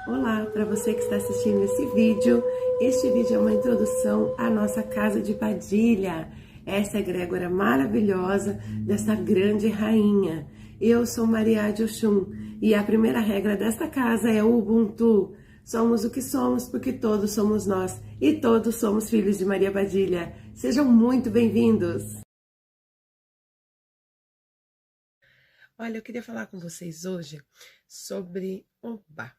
Olá, para você que está assistindo esse vídeo. Este vídeo é uma introdução à nossa casa de Padilha. Essa egrégora maravilhosa dessa grande rainha. Eu sou Maria de Oxum e a primeira regra desta casa é o Ubuntu. Somos o que somos porque todos somos nós e todos somos filhos de Maria Padilha. Sejam muito bem-vindos! Olha, eu queria falar com vocês hoje sobre Obá.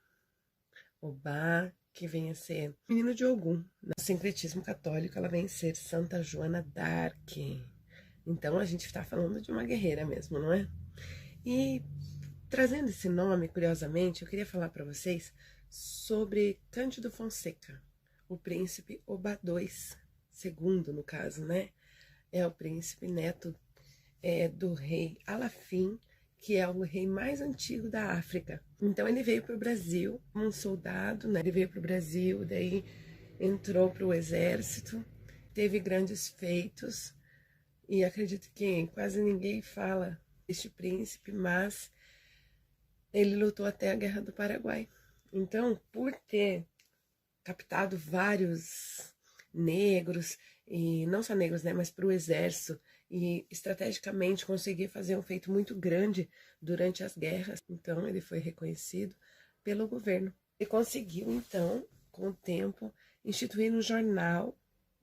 Obá, que vem a ser menino de Ogum. No sincretismo católico, ela vem a ser Santa Joana d'Arc. Então, a gente está falando de uma guerreira mesmo, não é? E, trazendo esse nome, curiosamente, eu queria falar para vocês sobre Cândido Fonseca, o príncipe Obá II, segundo, no caso, né? É o príncipe neto do rei Alafim, que é o rei mais antigo da África. Então ele veio para o Brasil como um soldado, né? Ele veio para o Brasil, daí entrou para o exército, teve grandes feitos, e acredito que quase ninguém fala deste príncipe, mas ele lutou até a Guerra do Paraguai. Então, por ter captado vários negros, e não só negros, né, mas para o exército, e estrategicamente conseguir fazer um feito muito grande durante as guerras. Então ele foi reconhecido pelo governo e conseguiu, então, com o tempo, instituir um jornal,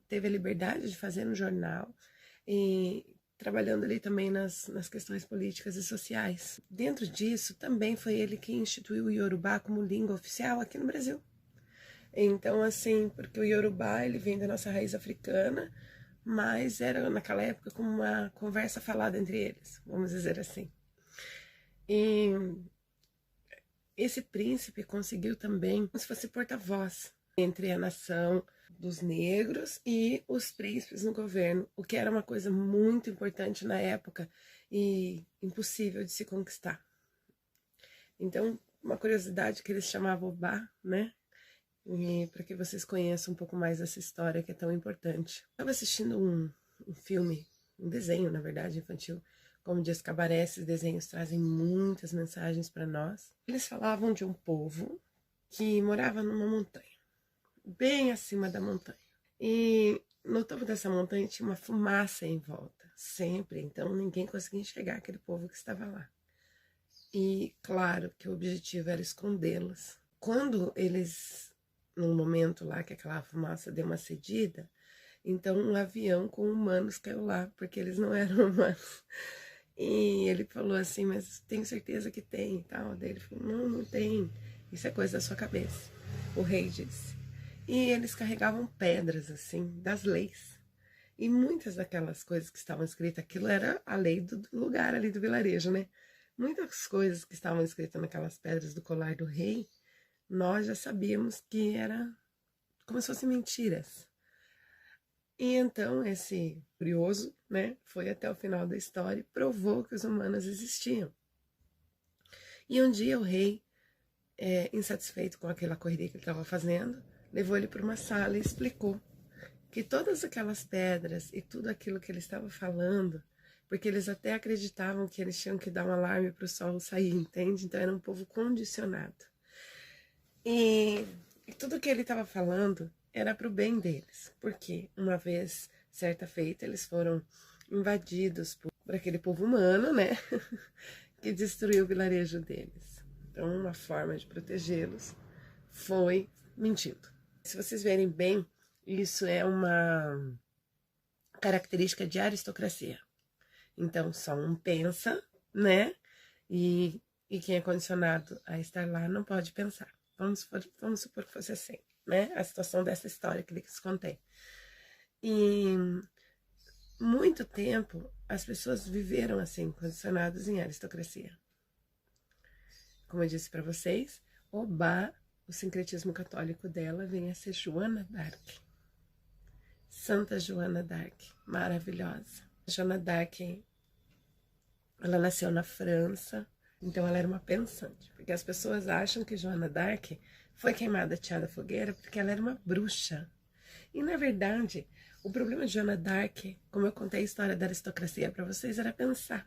teve a liberdade de fazer um jornal, e trabalhando ali também nas questões políticas e sociais. Dentro disso, também foi ele que instituiu o Iorubá como língua oficial aqui no Brasil. Então, assim, porque o Iorubá, ele vem da nossa raiz africana, mas era naquela época como uma conversa falada entre eles, vamos dizer assim. E esse príncipe conseguiu também, como se fosse porta-voz entre a nação dos negros e os príncipes no governo, o que era uma coisa muito importante na época e impossível de se conquistar. Então, uma curiosidade que eles chamavam Obá, né? E para que vocês conheçam um pouco mais dessa história que é tão importante. Estava assistindo um filme, um desenho, na verdade, infantil. Como diz Cabaré, esses desenhos trazem muitas mensagens para nós. Eles falavam de um povo que morava numa montanha, bem acima da montanha. E no topo dessa montanha tinha uma fumaça em volta, sempre. Então ninguém conseguia enxergar aquele povo que estava lá. E claro que o objetivo era escondê-los. Quando eles, num momento lá que aquela fumaça deu uma cedida, então um avião com humanos caiu lá, porque eles não eram humanos. E ele falou assim, mas tenho certeza que tem e tal. Daí ele falou, não, não tem, isso é coisa da sua cabeça, o rei disse. E eles carregavam pedras, assim, das leis. E muitas daquelas coisas que estavam escritas, aquilo era a lei do lugar ali do vilarejo, né? Muitas coisas que estavam escritas naquelas pedras do colar do rei, nós já sabíamos que era como se fossem mentiras. E então esse curioso, né, foi até o final da história e provou que os humanos existiam. E um dia o rei, insatisfeito com aquela correria que ele estava fazendo, levou ele para uma sala e explicou que todas aquelas pedras e tudo aquilo que ele estava falando, porque eles até acreditavam que eles tinham que dar um alarme para o sol sair, entende? Então era um povo condicionado. E tudo que ele estava falando era para o bem deles, porque uma vez, certa feita, eles foram invadidos por aquele povo humano, né, que destruiu o vilarejo deles. Então, uma forma de protegê-los foi mentindo. Se vocês verem bem, isso é uma característica de aristocracia. Então, só um pensa, né, e quem é condicionado a estar lá não pode pensar. Vamos supor que fosse assim, né? A situação dessa história que lhes contei. E muito tempo as pessoas viveram assim, condicionadas em aristocracia. Como eu disse para vocês, Obá, o sincretismo católico dela vem a ser Joana d'Arc. Santa Joana d'Arc, maravilhosa. Joana d'Arc, ela nasceu na França. Então ela era uma pensante, porque as pessoas acham que Joana d'Arc foi queimada, ateada à fogueira, porque ela era uma bruxa. E na verdade, o problema de Joana d'Arc, como eu contei a história da aristocracia para vocês, era pensar.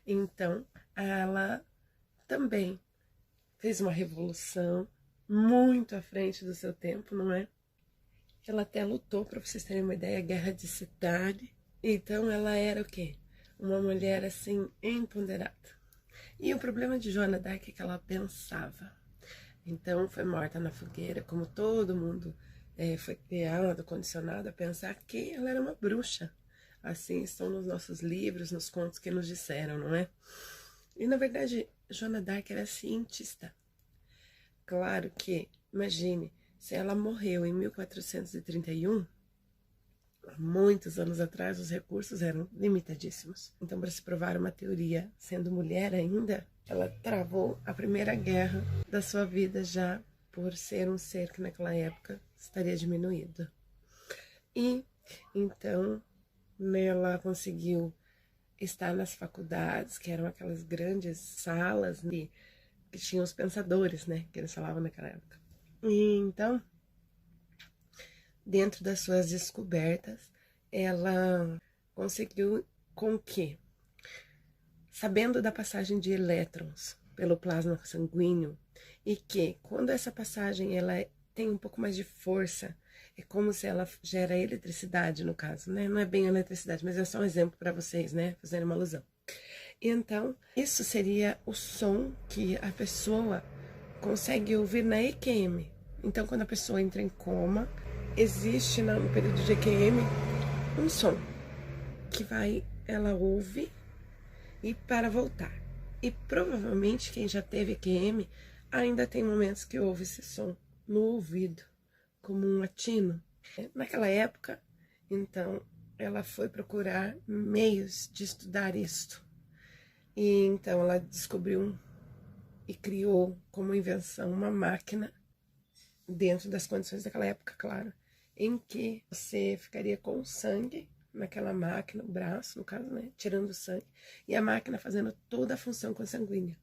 Então ela também fez uma revolução muito à frente do seu tempo, não é? Ela até lutou, para vocês terem uma ideia, guerra de cidade. Então ela era o quê? Uma mulher assim empoderada. E o problema de Joana d'Arc é que ela pensava. Então foi morta na fogueira, como todo mundo foi criado, condicionado a pensar que ela era uma bruxa. Assim estão nos nossos livros, nos contos que nos disseram, não é? E na verdade, Joana d'Arc era cientista. Claro que, imagine, se ela morreu em 1431, há muitos anos atrás os recursos eram limitadíssimos. Então, para se provar uma teoria, sendo mulher ainda, ela travou a primeira guerra da sua vida já por ser um ser que naquela época estaria diminuído. E então ela conseguiu estar nas faculdades, que eram aquelas grandes salas que tinham os pensadores, né, que eles falavam naquela época. E então, dentro das suas descobertas, ela conseguiu com que, sabendo da passagem de elétrons pelo plasma sanguíneo, e que quando essa passagem ela tem um pouco mais de força, é como se ela gera eletricidade no caso, né? Não é bem eletricidade, mas é só um exemplo para vocês, né? Fazendo uma alusão. Então, isso seria o som que a pessoa consegue ouvir na EQM. Então, quando a pessoa entra em coma, existe no período de EQM um som que ela ouve e para voltar. E provavelmente quem já teve EQM ainda tem momentos que ouve esse som no ouvido, como um latino. Naquela época, então, ela foi procurar meios de estudar isto. E então ela descobriu e criou como invenção uma máquina, dentro das condições daquela época, claro, em que você ficaria com sangue naquela máquina, o braço, no caso, né, tirando o sangue, e a máquina fazendo toda a função consanguínea.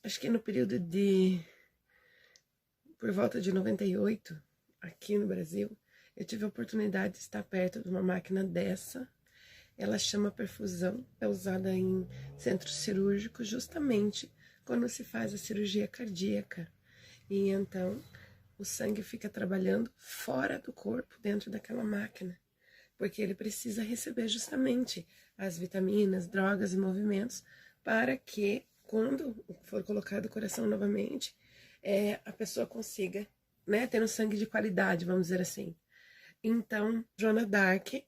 Acho que no período por volta de 98, aqui no Brasil, eu tive a oportunidade de estar perto de uma máquina dessa. Ela chama perfusão, é usada em centros cirúrgicos justamente quando se faz a cirurgia cardíaca. E então o sangue fica trabalhando fora do corpo, dentro daquela máquina, porque ele precisa receber justamente as vitaminas, drogas e movimentos para que, quando for colocado o coração novamente, a pessoa consiga, né, ter um sangue de qualidade, vamos dizer assim. Então, Joana d'Arc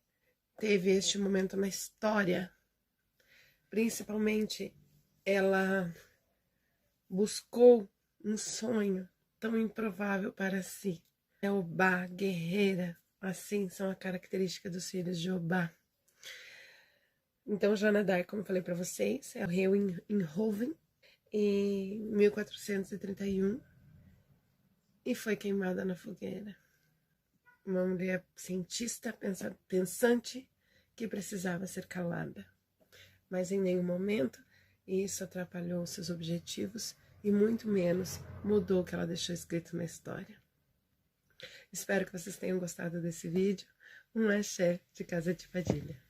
teve este momento na história. Principalmente, ela buscou um sonho tão improvável para si. Obá, guerreira, assim são a característica dos filhos de Obá. Então, Joana d'Arc, como eu falei para vocês, morreu em Hoven em 1431 e foi queimada na fogueira. Uma mulher cientista, pensante, que precisava ser calada. Mas em nenhum momento isso atrapalhou seus objetivos e muito menos mudou o que ela deixou escrito na história. Espero que vocês tenham gostado desse vídeo. Um axé de Casa de Padilha.